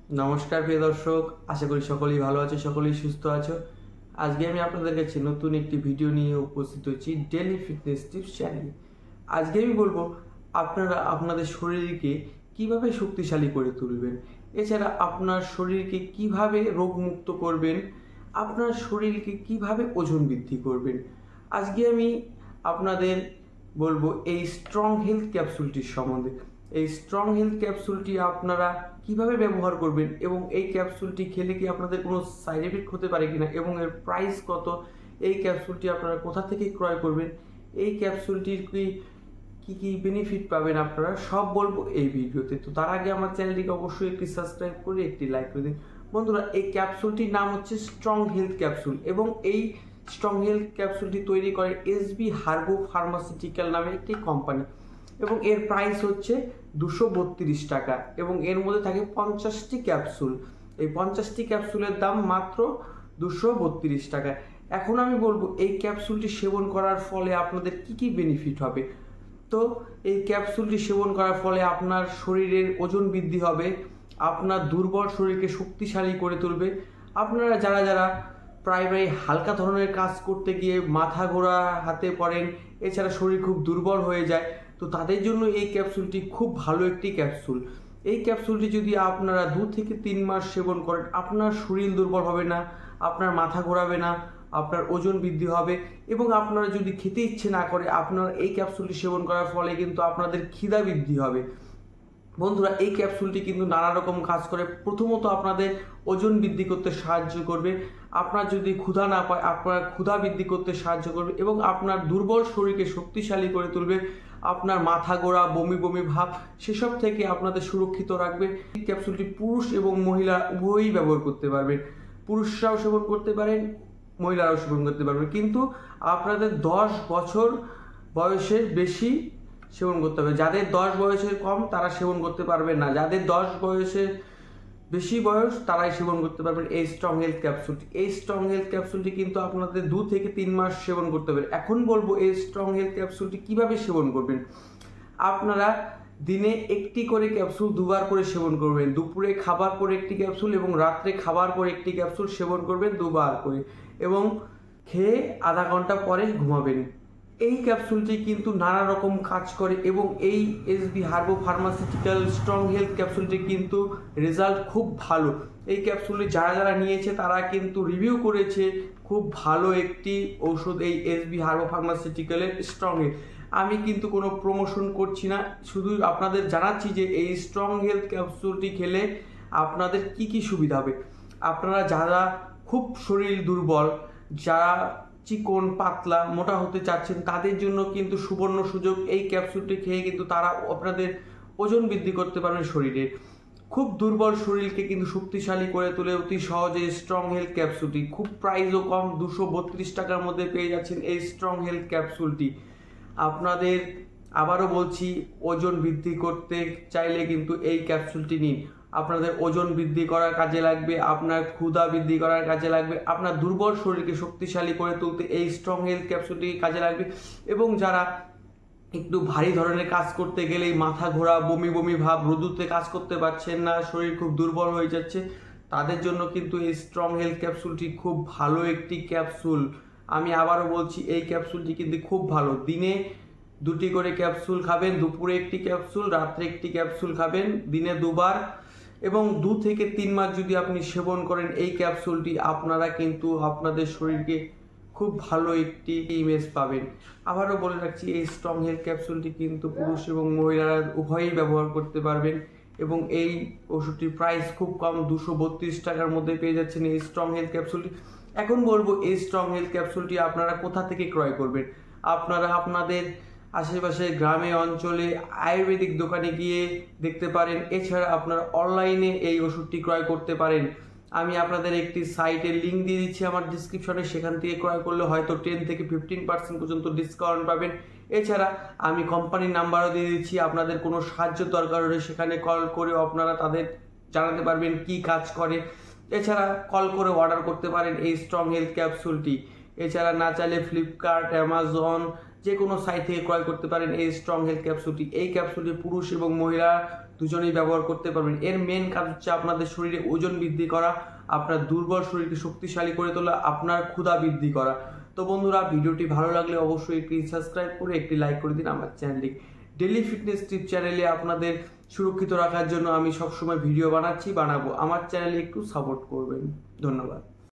নমস্কার প্রিয় দর্শক, আশা করি সকলেই ভালো আছো, সকলেই সুস্থ আছো। আজকে আমি আপনাদের কাছে নতুন একটি ভিডিও নিয়ে উপস্থিত হয়েছি ডেইলি ফিটনেস টিপস চ্যানেলে। আজকে আমি বলবো আপনারা আপনাদের শরীরকে কিভাবে শক্তিশালী করে তুলবেন, এছাড়া আপনার শরীরকে কিভাবে রোগমুক্ত করবেন, আপনার শরীরকে কিভাবে ওজন বৃদ্ধি করবেন। আজকে আমি আপনাদের বলবো এই স্ট্রং হেলথ ক্যাপসুলটির সম্বন্ধে। এই স্ট্রং হেলথ ক্যাপসুলটি আপনারা কিভাবে ব্যবহার করবেন এবং এই ক্যাপসুলটি খেলে কি আপনাদের কোনো সাইড এফেক্ট হতে পারে কিনা এবং এর প্রাইস কত, এই ক্যাপসুলটি আপনারা কোথা থেকে ক্রয় করবেন, এই ক্যাপসুলটির কি কি বেনিফিট পাবেন আপনারা সব বলবো এই ভিডিওতে। তো তার আগে আমার চ্যানেলটিকে অবশ্যই একটি সাবস্ক্রাইব করে একটি লাইক করে দিন। বন্ধুরা, এই ক্যাপসুলটির নাম হচ্ছে স্ট্রং হেলথ ক্যাপসুল এবং এই স্ট্রং হেলথ ক্যাপসুলটি তৈরি করে এসবি হার্বো ফার্মাসিউটিক্যাল নামে একটি কোম্পানি এবং এর প্রাইস হচ্ছে 232 টাকা এবং এর মধ্যে থাকে 50টি ক্যাপসুল। এই 50টি ক্যাপসুলের দাম মাত্র 232 টাকা। এখন আমি বলবো এই ক্যাপসুলটি সেবন করার ফলে আপনাদের কি কি বেনিফিট হবে। তো এই ক্যাপসুলটি সেবন করার ফলে আপনার শরীরের ওজন বৃদ্ধি হবে, আপনার দুর্বল শরীরকে শক্তিশালী করে তুলবে। আপনারা যারা যারা প্রায় হালকা ধরনের কাজ করতে গিয়ে মাথা ঘোরা হাতে পড়েন, এছাড়া শরীর খুব দুর্বল হয়ে যায়, তো তাদের জন্য এই ক্যাপসুলটি খুব ভালো একটি ক্যাপসুল। এই ক্যাপসুলটি যদি আপনারা 2 থেকে 3 মাস সেবন করেন, আপনার শরীর দুর্বল হবে না, আপনার মাথা ঘোরাবে না, আপনার ওজন বৃদ্ধি হবে এবং আপনারা যদি খেতে ইচ্ছে না করে, আপনার এই ক্যাপসুলটি সেবন করার ফলে কিন্তু আপনাদের খিদা বৃদ্ধি হবে। বন্ধুরা, এই ক্যাপসুলটি কিন্তু নানা রকম কাজ করে। প্রথমত আপনাদের ওজন বৃদ্ধি করতে সাহায্য করবে, আপনার যদি ক্ষুধা না পায় আপনার ক্ষুধা বৃদ্ধি করতে সাহায্য করবে এবং আপনার দুর্বল শরীরকে শক্তিশালী করে তুলবে। আপনার মাথা ঘোরা, বমি বমি ভাব সেসব থেকে আপনাদের সুরক্ষিত রাখবে। এই ক্যাপসুলটি পুরুষ এবং মহিলা উভয়ই ব্যবহার করতে পারবেন। পুরুষরাও সেবন করতে পারেন, মহিলারাও সেবন করতে পারবেন, কিন্তু আপনাদের 10 বছর বয়সের বেশি সেবন করতে হবে। যাদের 10 বয়সের কম তারা সেবন করতে পারবেন না, যাদের 10 বয়সের বেশি বয়স তারাই সেবন করতে পারবেন এই স্ট্রং হেলথ ক্যাপসুলটি। এই স্ট্রং হেলথ ক্যাপসুলটি কিন্তু আপনাদের 2 থেকে 3 মাস সেবন করতে হবে। এখন বলবো এই স্ট্রং হেলথ ক্যাপসুলটি কিভাবে সেবন করবেন। আপনারা দিনে একটি করে ক্যাপসুল 2বার করে সেবন করবেন। দুপুরে খাবার পরে একটি ক্যাপসুল এবং রাত্রে খাবার পরে একটি ক্যাপসুল সেবন করবেন 2বার করে এবং খেয়ে আধা ঘন্টা পরে ঘুমাবেন। এই ক্যাপসুলটি কিন্তু নানা রকম কাজ করে এবং এই এসবি হার্বো ফার্মাসিউটিক্যাল স্ট্রং হেলথ ক্যাপসুলটি কিন্তু রেজাল্ট খুব ভালো। এই ক্যাপসুলটি যারা যারা নিয়েছে তারা কিন্তু রিভিউ করেছে খুব ভালো একটি ঔষধ এই এসবি হার্বো ফার্মাসিউটিক্যালের স্ট্রং হেলথ। আমি কিন্তু কোনো প্রমোশন করছি না, শুধু আপনাদের জানাচ্ছি যে এই স্ট্রং হেলথ ক্যাপসুলটি খেলে আপনাদের কি কি সুবিধা হবে। আপনারা যারা খুব শরীর দুর্বল, যারা চিকন পাতলা মোটা হতে চাচ্ছেন, তাদের জন্য কিন্তু সুবর্ণ সুযোগ। এই ক্যাপসুলটি খেয়ে কিন্তু তারা আপনাদের ওজন বৃদ্ধি করতে পারবেন। শরীরে খুব দুর্বল শরীরকে কিন্তু শক্তিশালী করে তোলে অতি সহজে স্ট্রং হেলথ ক্যাপসুলটি। খুব প্রাইসও কম, 232 টাকার মধ্যে পেয়ে যাচ্ছেন এই স্ট্রং হেলথ ক্যাপসুলটি। আপনাদের আবারও বলছি, ওজন বৃদ্ধি করতে চাইলে কিন্তু এই ক্যাপসুলটি নিন। আপনাদের ওজন বৃদ্ধি করার কাজে লাগবে, আপনার ক্ষুধা বৃদ্ধি করার কাজে লাগবে, আপনার দুর্বল শরীরকে শক্তিশালী করে তুলতে এই স্ট্রং হেলথ ক্যাপসুলটি কাজে লাগবে। এবং যারা একটু ভারী ধরনের কাজ করতে গেলেই মাথা ঘোরা, বমি বমি ভাব, রোদুতে কাজ করতে পারছেন না, শরীর খুব দুর্বল হয়ে যাচ্ছে, তাদের জন্য কিন্তু এই স্ট্রং হেলথ ক্যাপসুলটি খুব ভালো একটি ক্যাপসুল। আমি আবারও বলছি, এই ক্যাপসুলটি কিন্তু খুব ভালো। দিনে 2টি করে ক্যাপসুল খাবেন, দুপুরে একটি ক্যাপসুল, রাত্রে একটি ক্যাপসুল খাবেন, দিনে 2বার এবং 2 থেকে 3 মাস যদি আপনি সেবন করেন এই ক্যাপসুলটি, আপনারা কিন্তু আপনাদের শরীরকে খুব ভালো একটি ইমেজ পাবেন। আবারও বলে রাখছি, এই স্ট্রং হেলথ ক্যাপসুলটি কিন্তু পুরুষ এবং মহিলারা উভয়ই ব্যবহার করতে পারবেন এবং এই ওষুধটির প্রাইস খুব কম, 232 টাকার মধ্যে পেয়ে যাচ্ছেন এই স্ট্রং হেলথ ক্যাপসুলটি। এখন বলবো এই স্ট্রং হেলথ ক্যাপসুলটি আপনারা কোথা থেকে ক্রয় করবেন। আপনারা আপনাদের আশেপাশে গ্রামে অঞ্চলে আয়ুর্বেদিক দোকানে গিয়ে দেখতে পারেন, এছাড়া আপনারা অনলাইনে এই ওষুধটি ক্রয় করতে পারেন। আমি আপনাদের একটি সাইটের লিঙ্ক দিয়ে দিচ্ছি আমার ডিসক্রিপশনে, সেখান থেকে ক্রয় করলে হয়তো 10 থেকে 15% পর্যন্ত ডিসকাউন্ট পাবেন। এছাড়া আমি কোম্পানির নাম্বারও দিয়ে দিচ্ছি, আপনাদের কোনো সাহায্য দরকার হলে সেখানে কল করেও আপনারা তাদের জানাতে পারবেন কি কাজ করে। এছাড়া কল করে অর্ডার করতে পারেন এই স্ট্রং হেলথ ক্যাপসুলটি। এছাড়া না চাইলে ফ্লিপকার্ট, অ্যামাজন যে কোনো সাইট থেকে ক্রয় করতে পারেন এই স্ট্রং হেলথ ক্যাপসুলটি। এই ক্যাপসুলটি পুরুষ এবং মহিলা দুজনেই ব্যবহার করতে পারবেন। এর মেন কাজ হচ্ছে আপনাদের শরীরে ওজন বৃদ্ধি করা, আপনার দুর্বল শরীরকে শক্তিশালী করে তোলা, আপনার ক্ষুধা বৃদ্ধি করা। তো বন্ধুরা, ভিডিওটি ভালো লাগলে অবশ্যই একটি সাবস্ক্রাইব করে একটি লাইক করে দিন আমার চ্যানেলটি। ডেইলি ফিটনেস টিপ চ্যানেলে আপনাদের সুরক্ষিত রাখার জন্য আমি সবসময় ভিডিও বানাবো। আমার চ্যানেলে একটু সাপোর্ট করবেন। ধন্যবাদ।